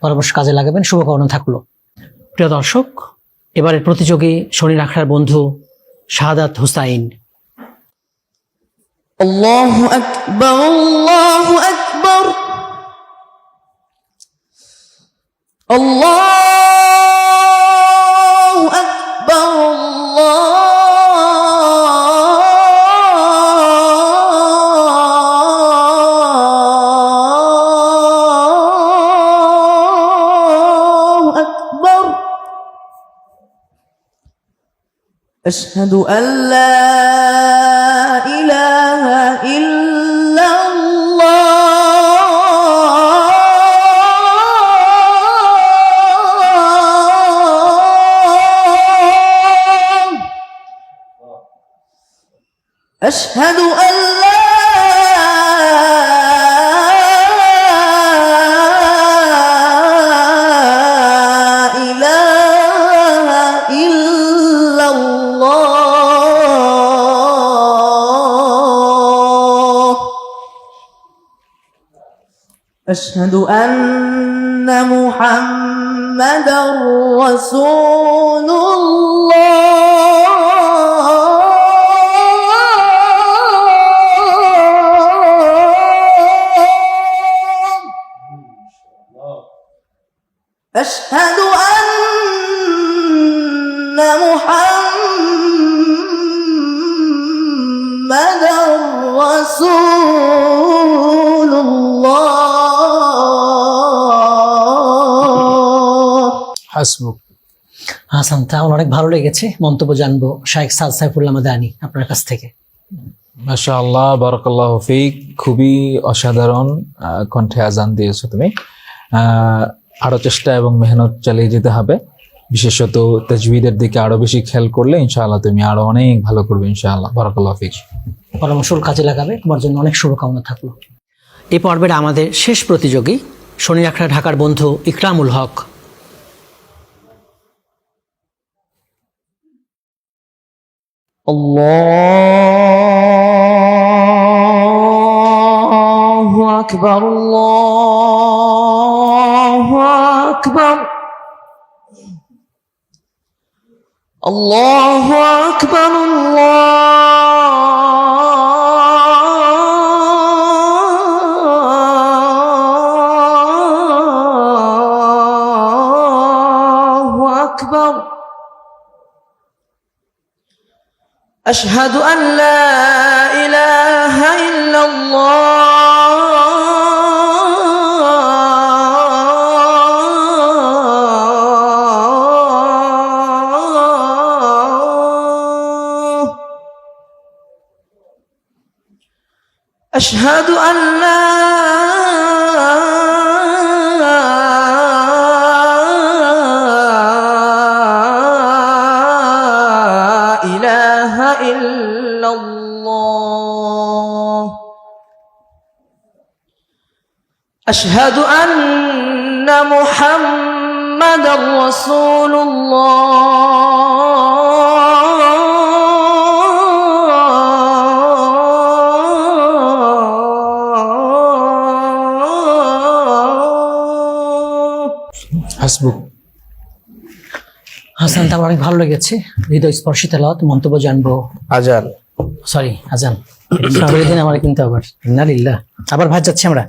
পরামর্শ কাজে লাগাবেন, শুভকামনা থাকলো। প্রিয় দর্শক, এবারের প্রতিযোগী শনির আখড়ার বন্ধু শাহাদাত হুসাইন। আল্লাহু আকবার, আল্লাহু আকবার, আল্লাহু আকবার, আল্লাহু আকবার। আশহাদু আল্লা ইলাহা ইল্লাল্লাহ, أشهد أن لا إله إلا الله، أشهد أن محمدا رسول الله، أشهد أن محمدا رسول الله। হাসবুক। হাসান, তাহলে অনেক ভালো লেগেছে। মন্তব্য জানবো শাইখ সাদ সাইফুল্লাহ মাদানী আপনার কাছ থেকে। মাশাআল্লাহ, বারাকাল্লাহু ফিক। খুবই অসাধারণ কণ্ঠে আজান দিয়েছো তুমি। আরো চেষ্টা এবং মেহনত চালিয়ে যেতে হবে, বিশেষত তাজবিদের দিকে আরো বেশি খেয়াল করলে ইনশাআল্লাহ তুমি আরো অনেক ভালো করবে ইনশাআল্লাহ। বারাকাল্লাহু ফিক। পরামর্শ কাজে লাগাবে, তোমার জন্য অনেক শুভকামনা থাকলো। এই পর্বের আমাদের শেষ প্রতিযোগী শনির আখড়া ঢাকার বন্ধু ইকরামুল হক। আল্লাহু আকবার, আল্লাহু আকবার, আল্লাহু আকবার, আল্লাহু আকবার। أشهد أن لا إله إلا الله، أشهد أن لا إله إلا الله، أشهد أن محمدا رسول الله। হাসবুক। হাসান, তার অনেক ভালো লেগেছে। হৃদয় স্পর্শী তেলাওয়াত। মন্তব্য জানবো আজান, সরি আজান সবের দিন আমার কিন্তু আবার ইন্নালিল্লাহ আবার ভাজ যাচ্ছি আমরা।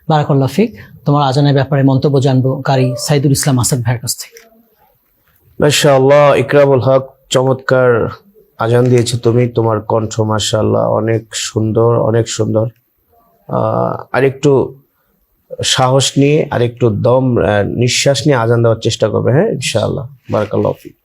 বারাকাল্লাহু ফিক। তোমার আজানের ব্যাপারে মন্তব্য জানবো কারি সাইদুল ইসলাম আসাদ ভাইয়ের কাছ থেকে। মাশাআল্লাহ, ইকরামুল হক, চমৎকার আজান দিয়েছো তুমি। তোমার কণ্ঠ মাশাআল্লাহ অনেক সুন্দর, অনেক সুন্দর। আরেকটু সাহস নিয়ে, আরেকটু দম নিঃশ্বাস নিয়ে আজান দেওয়ার চেষ্টা করবে। হ্যাঁ ইনশাআল্লাহ। বারাকাল্লাহু ফিক।